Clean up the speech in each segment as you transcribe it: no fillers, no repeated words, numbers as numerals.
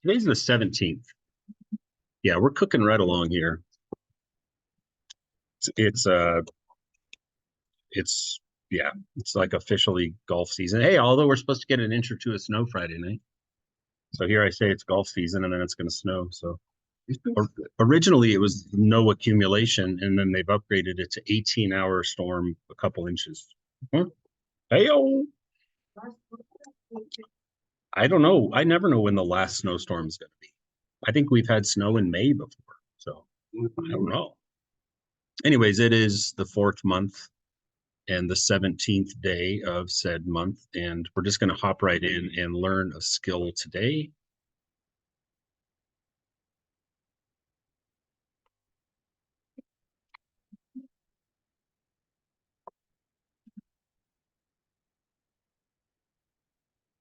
Today's the 17th. Yeah, we're cooking right along here. It's yeah, it's like officially golf season. Hey, although we're supposed to get an inch or two of snow Friday night. So here I say it's golf season and then it's going to snow. So originally it was no accumulation and then they've upgraded it to 18-hour storm, a couple inches. Huh? Hey-o. I don't know. I never know when the last snowstorm is going to be. I think we've had snow in May before. So I don't know. Anyways, it is the fourth month and the 17th day of said month. And we're just going to hop right in and learn a skill today.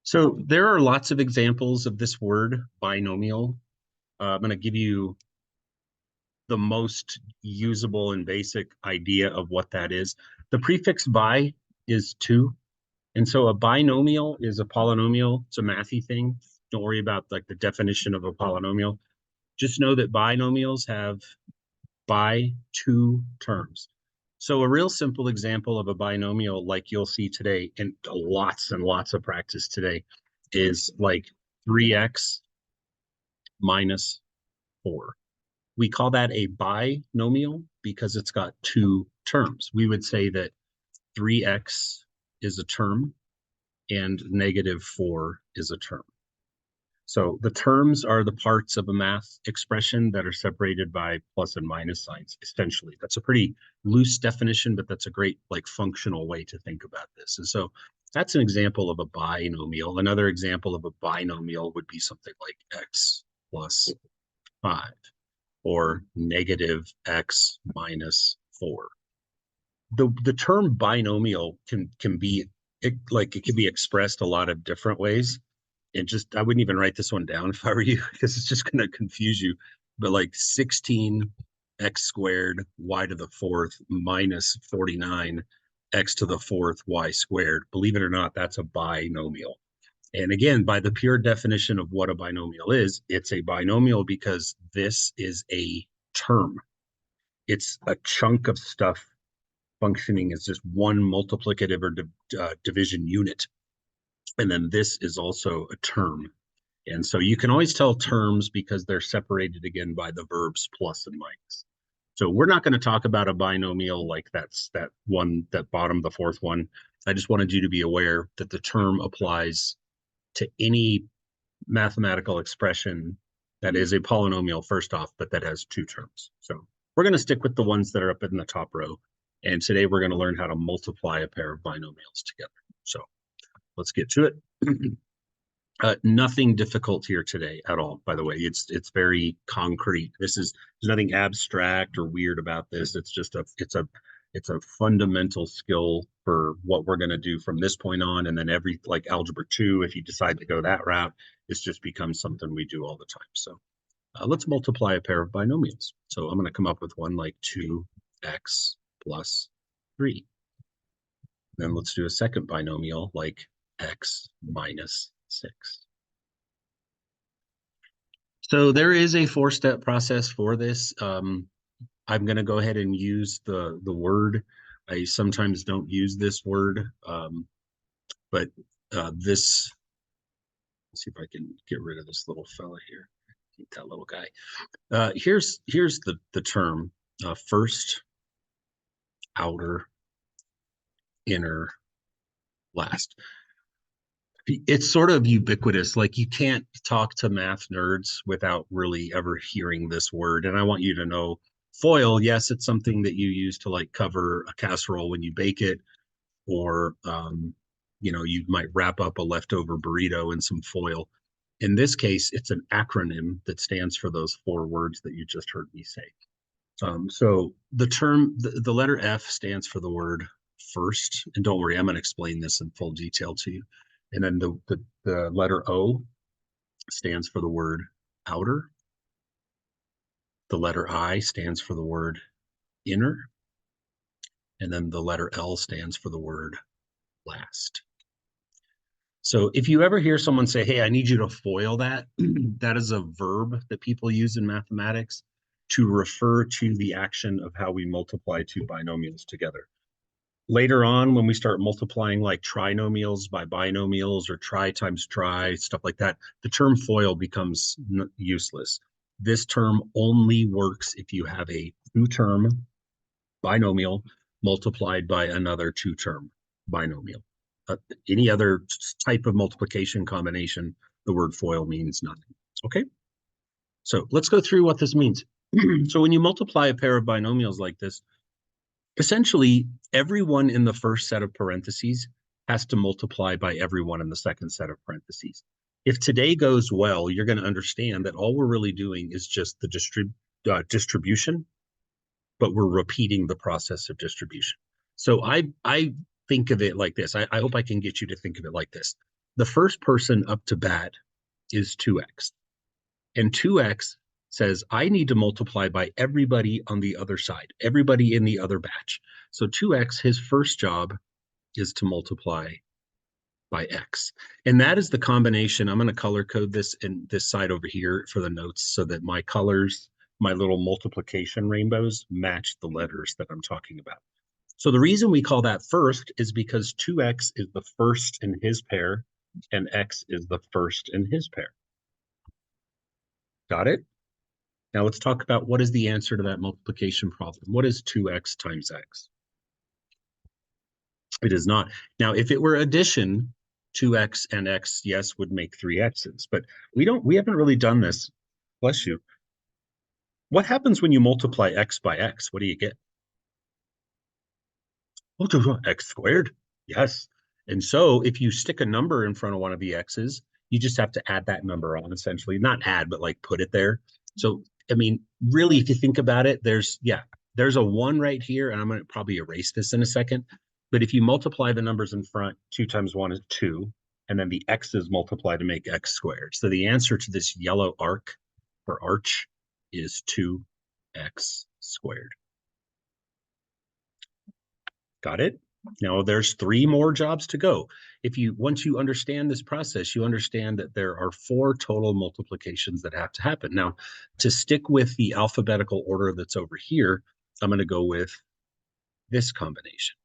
So there are lots of examples of this word binomial. I'm going to give you the most usable and basic idea of what that is. The prefix bi is two. And so a binomial is a polynomial. It's a mathy thing. Don't worry about like the definition of a polynomial. Just know that binomials have by two terms. So a real simple example of a binomial like you'll see today, and lots of practice today, is like 3x minus 4. We call that a binomial because it's got two terms. We would say that 3x is a term and negative 4 is a term. So the terms are the parts of a math expression that are separated by plus and minus signs, essentially. That's a pretty loose definition, but that's a great like functional way to think about this. And so that's an example of a binomial. Another example of a binomial would be something like x plus 5 or negative x minus 4. The term binomial can be it can be expressed a lot of different ways. And just I wouldn't even write this one down if I were you because it's just going to confuse you. But like 16 x squared y to the fourth minus 49 x to the fourth y squared. Believe it or not, that's a binomial. And again, by the pure definition of what a binomial is, it's a binomial because this is a term. It's a chunk of stuff functioning as just one multiplicative or division unit. And then this is also a term. And so you can always tell terms because they're separated again by the verbs plus and minus. So we're not going to talk about a binomial like that's that one, that bottom, the fourth one. I just wanted you to be aware that the term applies to any mathematical expression that is a polynomial first off, but that has two terms. So we're going to stick with the ones that are up in the top row. And today we're going to learn how to multiply a pair of binomials together. So let's get to it. Nothing difficult here today at all, by the way. It's very concrete. There's nothing abstract or weird about this. It's just it's a fundamental skill for what we're going to do from this point on. And then every like algebra 2, if you decide to go that route, it's just becomes something we do all the time. So let's multiply a pair of binomials. So I'm going to come up with one like 2x plus 3. Then let's do a second binomial like x minus 6. So there is a 4-step process for this. I'm going to go ahead and use the word. I sometimes don't use this word, but this, let's see if I can get rid of this little fella here. Keep that little guy. Here's the term, first, outer, inner, last. It's sort of ubiquitous. Like you can't talk to math nerds without really ever hearing this word. And I want you to know foil, yes, it's something that you use to like cover a casserole when you bake it, or you might wrap up a leftover burrito in some foil. In this case, it's an acronym that stands for those 4 words that you just heard me say. So the letter F stands for the word first. And don't worry, I'm going to explain this in full detail to you. And then the letter O stands for the word outer. The letter I stands for the word inner. And then the letter L stands for the word last. So if you ever hear someone say, hey, I need you to FOIL that, that is a verb that people use in mathematics to refer to the action of how we multiply two binomials together. Later on, when we start multiplying like trinomials by binomials or tri times tri, stuff like that, the term FOIL becomes useless. This term only works if you have a two-term binomial multiplied by another two-term binomial. Any other type of multiplication combination, the word FOIL means nothing. Okay, so let's go through what this means. So when you multiply a pair of binomials like this, essentially everyone in the first set of parentheses has to multiply by everyone in the second set of parentheses. If today goes well, you're going to understand that all we're really doing is just the distribution, but we're repeating the process of distribution. So I think of it like this. I hope I can get you to think of it like this. The first person up to bat is 2x. And 2x says, I need to multiply by everybody on the other side, everybody in the other batch. So 2x, his first job is to multiply by x. And that is the combination. I'm going to color code this in this side over here for the notes so that my colors, my little multiplication rainbows match the letters that I'm talking about. So the reason we call that first is because 2x is the first in his pair and x is the first in his pair. Got it? Now let's talk about what is the answer to that multiplication problem. What is 2x times x? It is not. Now, if it were addition, 2x and x, yes, would make 3x's, but we haven't really done this. Bless you. What happens when you multiply x by x? What do you get? X squared. Yes. And so if you stick a number in front of one of the x's, you just have to add that number on, essentially. Not add, but like put it there. So, I mean, really, if you think about it, there's a 1 right here, and I'm going to probably erase this in a second. But if you multiply the numbers in front, 2 times 1 is 2, and then the x's multiply to make x squared. So the answer to this yellow arc or arch is 2x squared. Got it? Now there's 3 more jobs to go. Once you understand this process, you understand that there are 4 total multiplications that have to happen. Now, to stick with the alphabetical order that's over here, I'm going to go with this combination.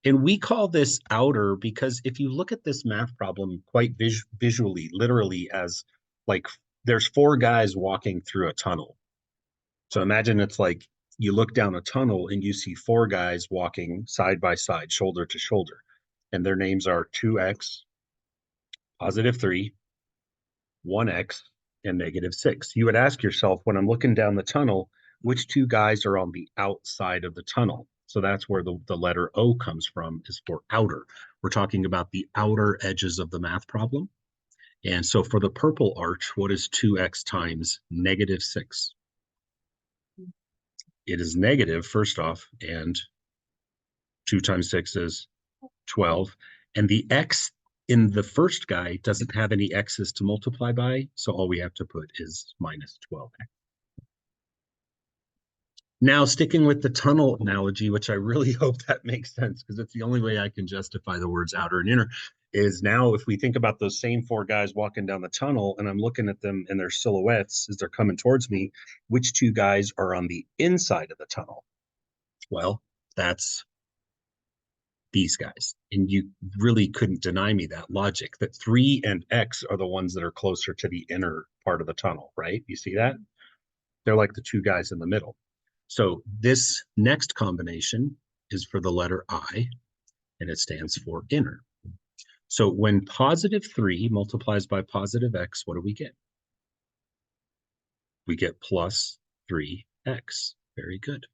And we call this outer because if you look at this math problem quite visually, literally as like there's 4 guys walking through a tunnel. So imagine it's like you look down a tunnel and you see 4 guys walking side by side, shoulder to shoulder. And their names are 2x, positive 3, 1x, and negative 6. You would ask yourself, when I'm looking down the tunnel, which 2 guys are on the outside of the tunnel? So that's where the letter O comes from, is for outer. We're talking about the outer edges of the math problem. And so for the purple arch, what is 2x times negative 6? It is negative, first off, and 2 times 6 is 12. And the x in the first guy doesn't have any x's to multiply by, so all we have to put is minus 12. Now, sticking with the tunnel analogy, which I really hope that makes sense because it's the only way I can justify the words outer and inner, is now if we think about those same 4 guys walking down the tunnel and I'm looking at them and their silhouettes as they're coming towards me, which 2 guys are on the inside of the tunnel? Well, that's these guys. And you really couldn't deny me that logic that 3 and x are the ones that are closer to the inner part of the tunnel, right? You see that? They're like the 2 guys in the middle. So this next combination is for the letter I, and it stands for inner. So when positive 3 multiplies by positive x, what do we get? We get plus 3x. Very good.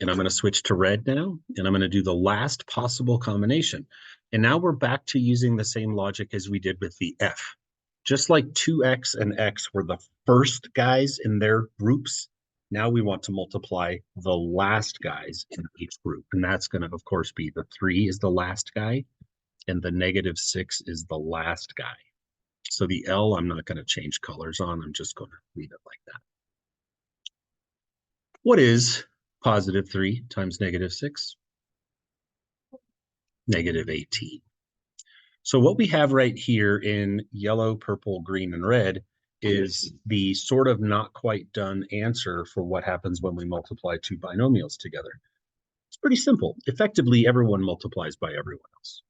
And I'm going to switch to red now, and I'm going to do the last possible combination. And now we're back to using the same logic as we did with the F. Just like 2x and x were the first guys in their groups, now we want to multiply the last guys in each group. And that's going to, of course, be the 3 is the last guy, and the negative 6 is the last guy. So the L, I'm not going to change colors on. I'm just going to leave it like that. What is positive 3 times negative 6? Negative 18. So what we have right here in yellow, purple, green, and red is the sort of not quite done answer for what happens when we multiply two binomials together. It's pretty simple. Effectively, everyone multiplies by everyone else.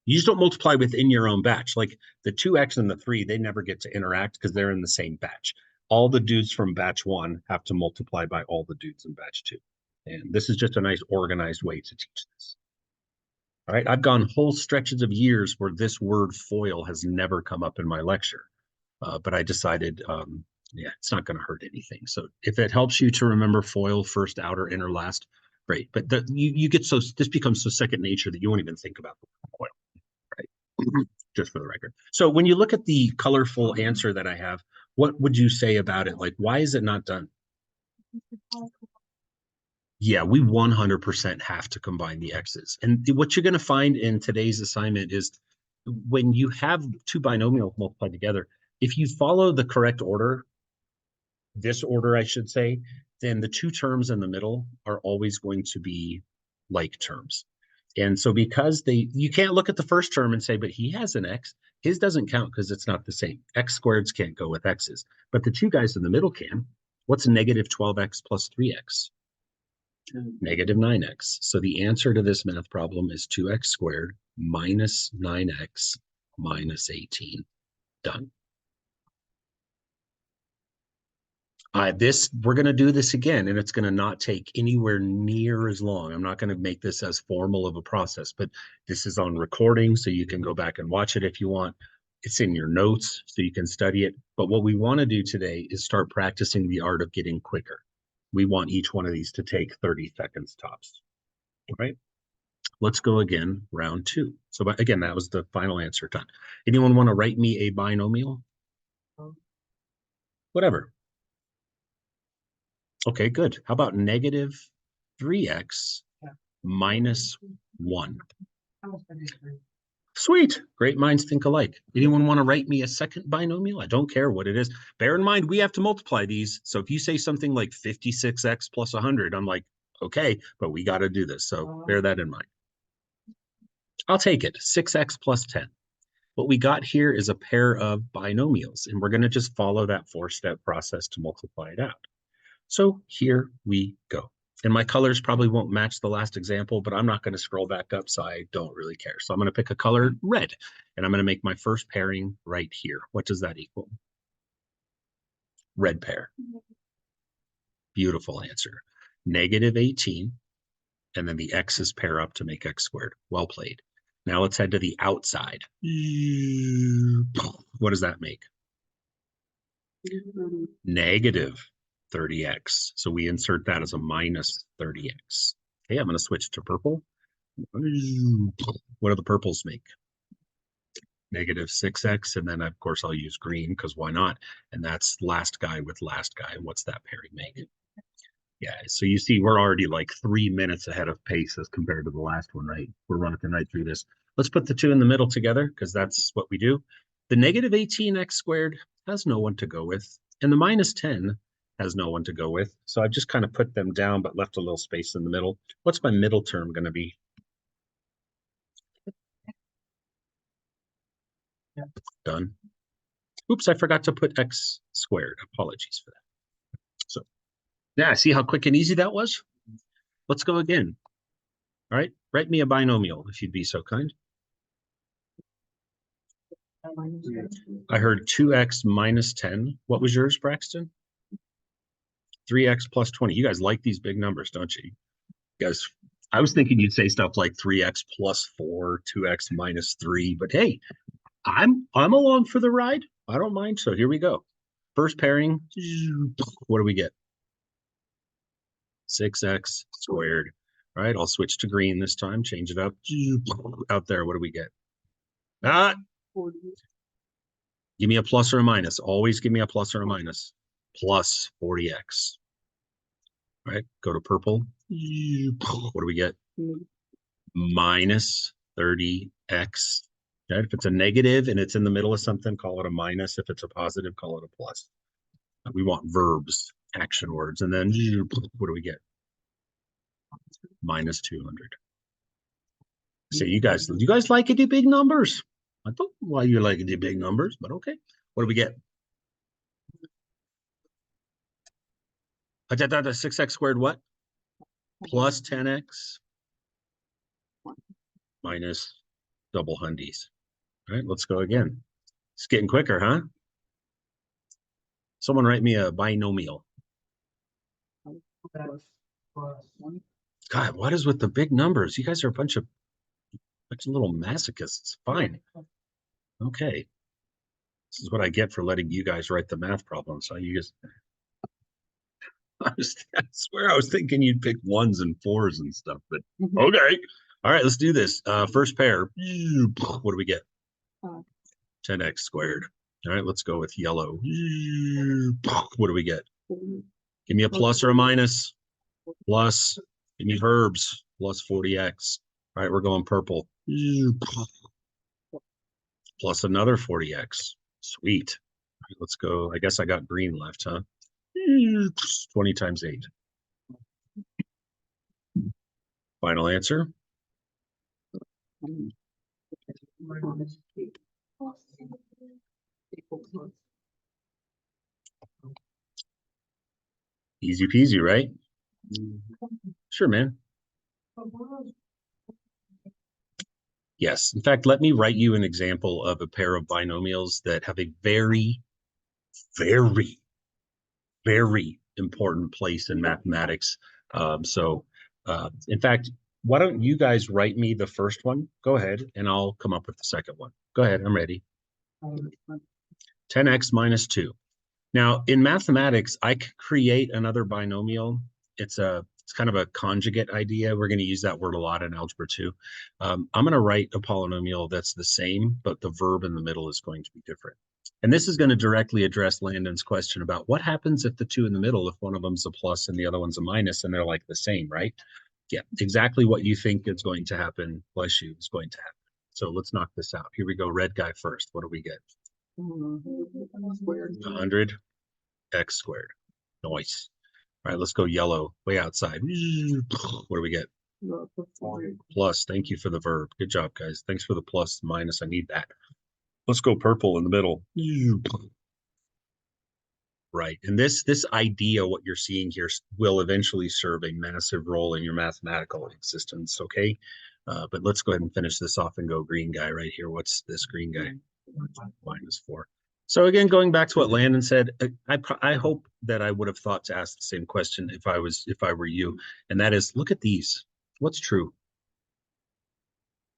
You just don't multiply within your own batch. Like the 2x and the 3, they never get to interact because they're in the same batch. All the dudes from batch 1 have to multiply by all the dudes in batch 2. And this is just a nice organized way to teach this. All right, I've gone whole stretches of years where this word FOIL has never come up in my lecture. But I decided, yeah, it's not going to hurt anything. So if it helps you to remember FOIL, first, outer, inner, last, great. But you get so, this becomes so second nature that you won't even think about FOIL, right? Just for the record. So when you look at the colorful answer that I have, what would you say about it? Like, why is it not done? Yeah, we 100% have to combine the x's. And what you're going to find in today's assignment is when you have two binomials multiplied together, if you follow the correct order, this order, I should say, then the two terms in the middle are always going to be like terms. And so because you can't look at the first term and say, but he has an x, his doesn't count because it's not the same. X squareds can't go with x's, but the two guys in the middle can. What's negative 12x plus 3x? Negative 9x. So the answer to this math problem is 2x squared minus 9x minus 18. Done. We're going to do this again, and it's going to not take anywhere near as long. I'm not going to make this as formal of a process, but this is on recording, so you can go back and watch it if you want. It's in your notes, so you can study it. But what we want to do today is start practicing the art of getting quicker. We want each one of these to take 30 seconds tops. All right? Let's go again, round 2. So again, that was the final answer done. Anyone want to write me a binomial? Whatever. Okay, good. How about negative 3x minus 1? Sweet. Great minds think alike. Anyone want to write me a second binomial? I don't care what it is. Bear in mind, we have to multiply these. So if you say something like 56x plus 100, I'm like, okay, but we got to do this. So bear that in mind. I'll take it. 6x plus 10. What we got here is a pair of binomials, and we're going to just follow that 4-step process to multiply it out. So here we go. And my colors probably won't match the last example, but I'm not going to scroll back up, so I don't really care. So I'm going to pick a color red, and I'm going to make my first pairing right here. What does that equal? Red pair. Beautiful answer. Negative 18, and then the x's pair up to make x squared. Well played. Now let's head to the outside. What does that make? Negative 30x. So we insert that as a minus 30x. Okay, I'm going to switch to purple. What do the purples make? Negative 6x. And then, of course, I'll use green because why not? And that's last guy with last guy. What's that pairing make? Yeah, so you see, we're already like 3 minutes ahead of pace as compared to the last one, right? We're running right through this. Let's put the two in the middle together because that's what we do. The negative 18x squared has no one to go with, and the minus 10 has no one to go with. So I've just kind of put them down, but left a little space in the middle. What's my middle term going to be? Done. Oops, I forgot to put x squared. Apologies for that. So yeah, see how quick and easy that was? Let's go again. All right, write me a binomial if you'd be so kind. I heard 2x minus 10. What was yours, Braxton? 3x plus 20. You guys like these big numbers, don't you? You guys, I was thinking you'd say stuff like 3x plus 4, 2x minus 3, but hey, I'm along for the ride. I don't mind. So here we go. First pairing. What do we get? 6x squared. All right, I'll switch to green this time. Change it up. Out there, what do we get? Ah, give me a plus or a minus. Always give me a plus or a minus. Plus 40x. All right, go to purple. What do we get? Minus 30x. Okay, if it's a negative and it's in the middle of something, call it a minus. If it's a positive, call it a plus. We want verbs, action words. And then what do we get? Minus 200. So you guys like it, the big numbers. I don't know why you like the big numbers, but okay. What do we get? 6x squared what? Plus 10x minus double hundies. All right, let's go again. It's getting quicker, huh? Someone write me a binomial. God, what is with the big numbers? You guys are a bunch of little masochists. Fine. Okay. This is what I get for letting you guys write the math problems. So you just, I swear I was thinking you'd pick ones and fours and stuff, but okay. All right, let's do this. First pair. What do we get? 10x squared. All right, let's go with yellow. What do we get? Give me a plus or a minus. Plus, give me verbs. Plus 40x. All right, we're going purple. Plus another 40x. Sweet. Right, let's go. I guess I got green left, huh? 20 times 8. Final answer. Easy peasy, right? Sure, man. Yes. In fact, let me write you an example of a pair of binomials that have a very, very, very important place in mathematics. In fact, why don't you guys write me the first one? Go ahead, and I'll come up with the second one. Go ahead, I'm ready. 10x minus 2. Now, in mathematics, I could create another binomial. It's kind of a conjugate idea. We're going to use that word a lot in Algebra 2. I'm going to write a polynomial that's the same, but the verb in the middle is going to be different. And this is going to directly address Landon's question about what happens if the two in the middle, if one of them's a plus and the other one's a minus, and they're like the same, right? Yeah, exactly what you think is going to happen, bless you, is going to happen. So let's knock this out. Here we go, red guy first. What do we get? 100 x squared. Nice. All right, let's go yellow, way outside. What do we get? Plus. Thank you for the verb. Good job, guys. Thanks for the plus, minus. I need that. Let's go purple in the middle. Right. And this idea, what you're seeing here, will eventually serve a massive role in your mathematical existence. Okay. But let's go ahead and finish this off and go green guy right here. What's this green guy? -4. So again, going back to what Landon said, I hope that I would have thought to ask the same question if I were you, and that is, look at these. What's true?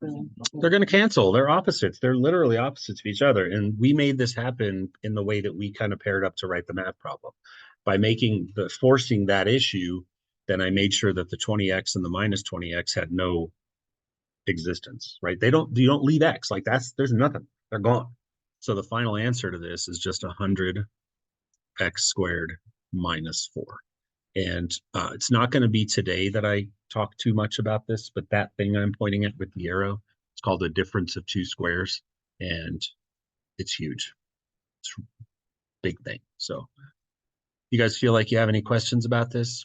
They're going to cancel. They're opposites. They're literally opposites of each other. And we made this happen in the way that we kind of paired up to write the math problem. By forcing that issue, then I made sure that the 20x and the minus 20x had no existence, right? You don't leave x. Like there's nothing. They're gone. So the final answer to this is just 100 x squared minus 4. And it's not going to be today that I talk too much about this, but that thing I'm pointing at with the arrow, it's called the difference of two squares, and it's huge. It's a big thing. So you guys feel like you have any questions about this?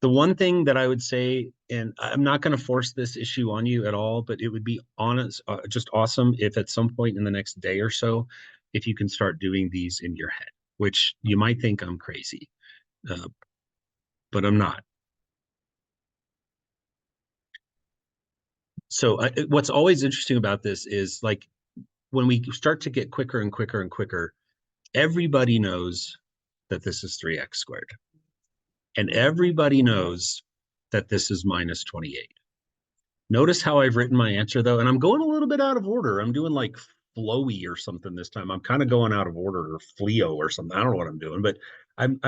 The one thing that I would say, and I'm not going to force this issue on you at all, but it would be just awesome if at some point in the next day or so, if you can start doing these in your head, which you might think I'm crazy, but I'm not. So what's always interesting about this is, like, when we start to get quicker and quicker and quicker, everybody knows that this is 3x squared. And everybody knows that this is minus 28. Notice how I've written my answer, though, and I'm going a little bit out of order. I'm doing like flowy or something this time. I'm kind of going out of order, or fleo or something. I don't know what I'm doing, but I'm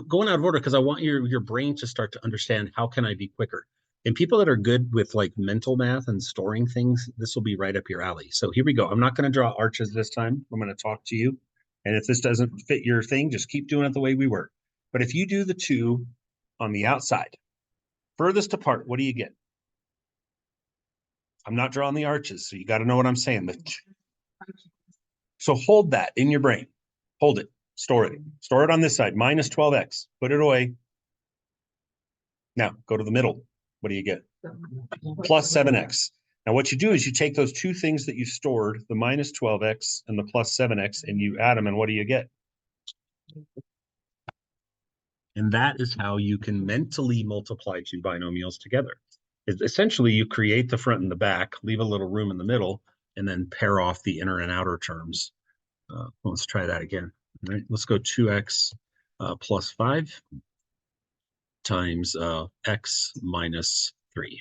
going out of order because I want your brain to start to understand, how can I be quicker? And people that are good with like mental math and storing things, this will be right up your alley. So here we go. I'm not going to draw arches this time. I'm going to talk to you. And if this doesn't fit your thing, just keep doing it the way we were. But if you do the two on the outside, furthest apart, what do you get? I'm not drawing the arches, so you got to know what I'm saying. So hold that in your brain. Hold it. Store it. Store it on this side. Minus 12x. Put it away. Now, go to the middle. What do you get? Plus 7x. Now, what you do is you take those two things that you stored, the minus 12x and the plus 7x, and you add them, and what do you get? And that is how you can mentally multiply two binomials together. Essentially, you create the front and the back, leave a little room in the middle, and then pair off the inner and outer terms. Let's try that again. All right, let's go 2x plus 5 times x minus 3.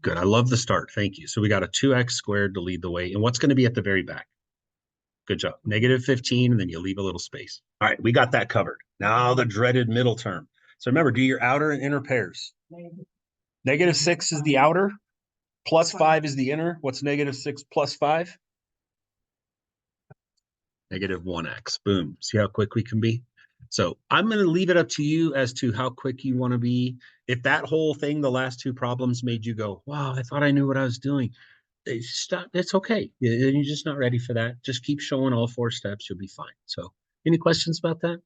Good. I love the start. Thank you. So we got a 2x squared to lead the way. And what's going to be at the very back? Good job. Negative 15, and then you leave a little space. All right, we got that covered. Now the dreaded middle term. So remember, do your outer and inner pairs. Negative 6 is the outer. Plus 5 is the inner. What's negative 6 plus 5? Negative 1x. Boom. See how quick we can be? So I'm going to leave it up to you as to how quick you want to be. If that whole thing, the last two problems made you go, wow, I thought I knew what I was doing. Stop. It's okay. You're just not ready for that. Just keep showing all 4 steps. You'll be fine. So any questions about that?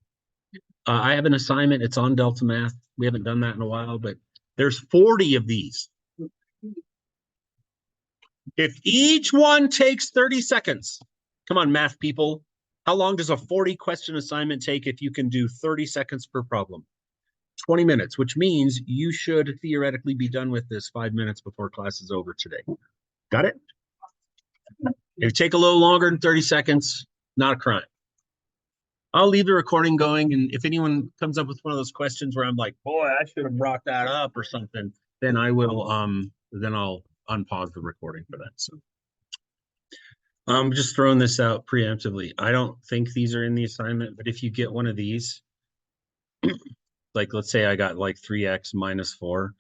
I have an assignment. It's on Delta Math. We haven't done that in a while, but there's 40 of these. If each one takes 30 seconds, come on, math people. How long does a 40-question assignment take if you can do 30 seconds per problem? 20 minutes, which means you should theoretically be done with this 5 minutes before class is over today. Got it? If it take a little longer than 30 seconds, not a crime. I'll leave the recording going, and if anyone comes up with one of those questions where I'm like, boy, I should have brought that up or something, then I will then I'll unpause the recording for that. So I'm just throwing this out preemptively. I don't think these are in the assignment, but if you get one of these, like let's say I got like 3x minus 4,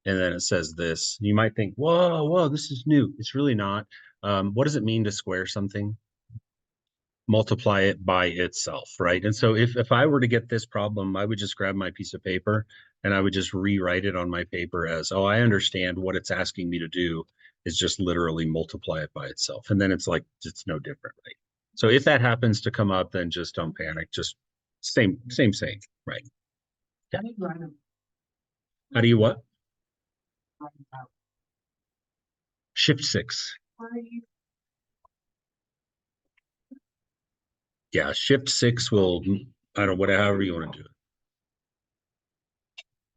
and then it says this, you might think, whoa, this is new. It's really not. What does it mean to square something? Multiply it by itself, right? And so if I were to get this problem, I would just grab my piece of paper and I would just rewrite it on my paper as, oh, I understand what it's asking me to do is just literally multiply it by itself. And then it's like, it's no different, right? So if that happens to come up, then just don't panic. Just same, right? Yeah. How do you what? Shift 6. Yeah, shift 6 will, I don't know, whatever you want to do.